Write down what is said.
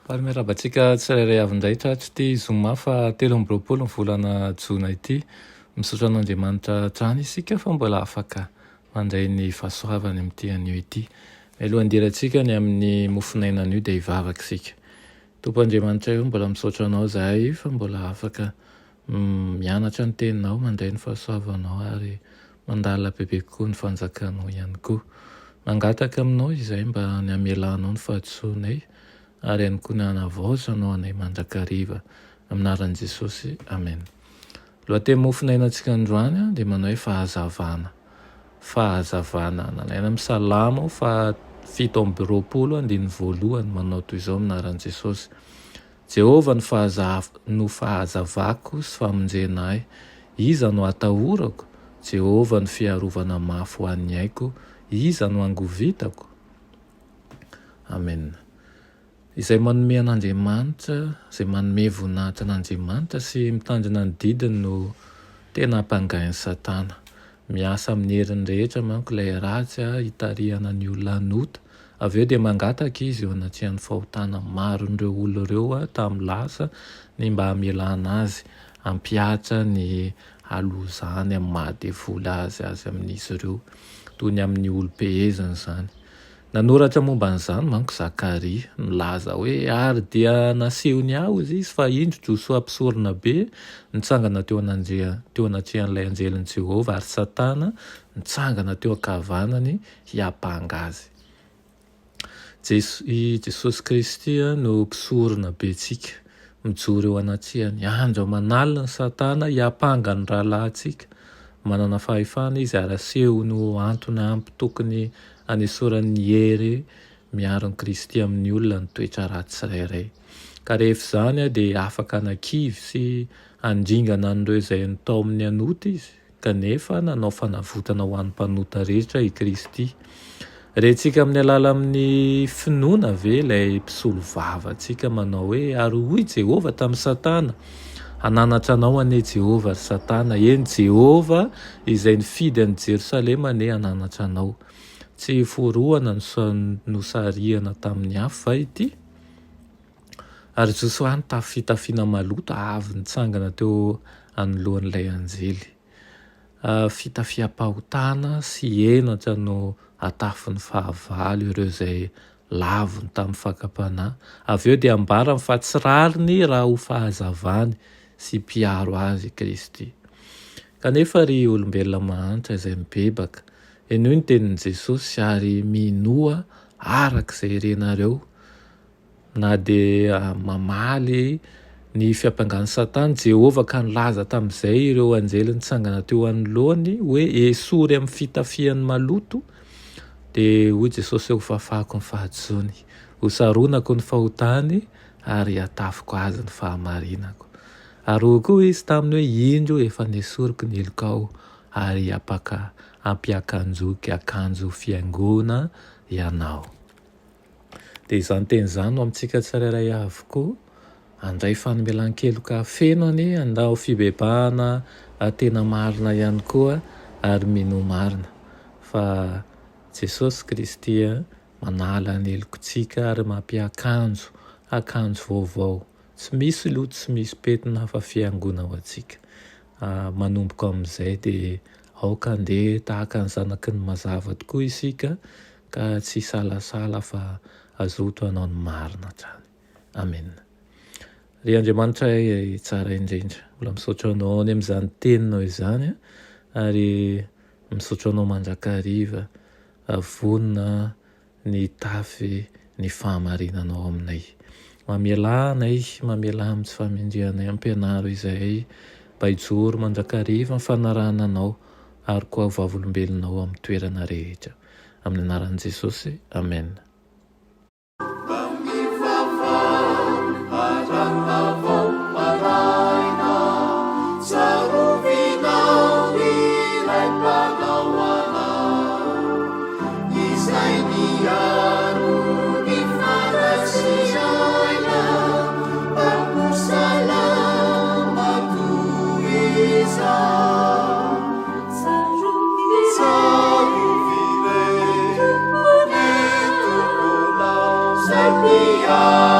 Ary miarabantsika tsirairay avindray tsy ty zoma fa 13 ny volana jona ity misaotra an'Andriamanitra trany isika fa mbola afaka mandray ny fahasoavany amin'ity anio ity. Alohandirantsika ny amin'ny mofinainan'io dia hivavaka isika. Tompo Andriamanitra io mbola misaotra anao zahay fa mbola afaka mianatra ny teninao, mandray ny fahasoavanao ary mandala bebe kokoa ny fanjakanao ihany koa. Mangataka aminao izay mba ny amelanao ny fahadisoanay ary ihany koa ny hanavaotra anao anay mandrakariva aminaran'i Jesosy. Amen. Lohateny mofinainantsika androany dia manao hoe fahazavana. Fahazavana nalaina amin'ny Salamo 7:22 manao toy izao aminaran'i Jesosy. Jehovah no fahazavako sy famonjena ahy. Iza no atahorako? Jehovah no fiarovana mafy ho an'ny aiko. Iza no angovitako? Amen. Izay manome an'Andriamanitra, izay manome voninahitra an'Andriamanitra sy mitandrina ny didiny no tena hampangain'ny Satana. Miasa amin'ny herin'ny rehetra manko ilay ratsy hitarihana ny olona hanota. Avy eo dia mangataka izy eo anatrihan'ny fahotana maro ireo olona ireo tamin'ny lasa ny mba hamelana azy, hampiatra ny halozany amin'ny mahadevola azy amin'izy ireo, toy ny amin'ny olom-pehezany zany. Nanoratra momba an'izany manko Zakaria, milaza hoe ary dia nasehony aho izy fa indro Josoa ampisorona be nitsangana teo anatrihan'ilay anjelin'i Jehovah ary Satana nitsangana teo ankavanany hiapanga azy. Jesosy Kristy no mpisorona be tsika, mijoro eo anatrihany, andro aman'alina ny Satana hiapanga ny rahalahintsika. Manana fahefana izy ary aseho no antony ampy tokony hanesoran'ny hery miaro ny Kristy amin'ny olona ny toetra ratsy tsirairay. Ka rehefa izany dia afaka hanakivy sy handringana an'ireo izay natao amin'ny hanota izy, kanefa nanao fanavotana ho an'ny mpanota rehetra i Kristy. Rehentsika amin'ny alala amin'ny finoana ve ilay mpisolo vavantsika manao hoe ary hoy Jehovah tamin'ny Satana, hananatra anao ane Jehovah ry Satana, eny Jehovah izay nifidy an'i Jerosalema ane hananatra anao. Tsy forohana no sarihana tamin'ny afo va ity? Ary Josoa fitafiana maloto avy nitsangana teo anoloan'ilay anjely. Fitafiam-pahotana sy henatra no atafin'ny fahavalo ireo izay lavony tamin'ny fakapanahy. Avy eo dia ambarany fa tsy rariny raha ho fahazavany sy mpiaro azy Kristy. Kanefa ry olombelona mahantra izay mibebaka, eny ny tenin'i Jesosy ary minoa arak'izay renareo, na dia mamaly ny fiampangan'ny Satana, Jehovah ka nilaza tamin'izay ireo anjely nitsangana teo anoloany hoe esory amin'ny fitafian'ny maloto, dia hoy Jesosy ho fafako ny fahadisoany, hosaronako ny fahotany ary hatafiko azy ny fahamarinako. Ary koa izy taminy hoe indro efa nesoriko ny elokao ary ampiakanjoky akanjo fiaingona ianao. Dia izany teny izany no amintsika tsirairay avokoa, handray fanomelan-keloka feno anie, handao fibebahana tena marina ihany koa ary mino marina fa Jesosy Kristy manala ny helokontsika ary mampiakanjo akanjo vaovao, tsy misy loto tsy misy petina fa fiangona ho antsika. Manomboka amin'izay dia aoka andeha tahaka ny zanaky ny mazava tokoa isika ka tsy salasala fa azoto anao ny marina hatrany. Amen. Ry Andriamanitra tsara indrindra, mbola misaotra anao any amin'izany teninao izany ary misaotra anao mandrakariva, vonona ny tafy ny fahamarinanao aminay. Mamela anay, mamela amin'ny tsy famindrianay, ampianaro izay mba hijoro mandrakariva ny fanarahana anao ary koa vavolombelonao amin'ny toerana rehetra. Amin'ny anaran'i Jesosy. Amen. Salam ahy.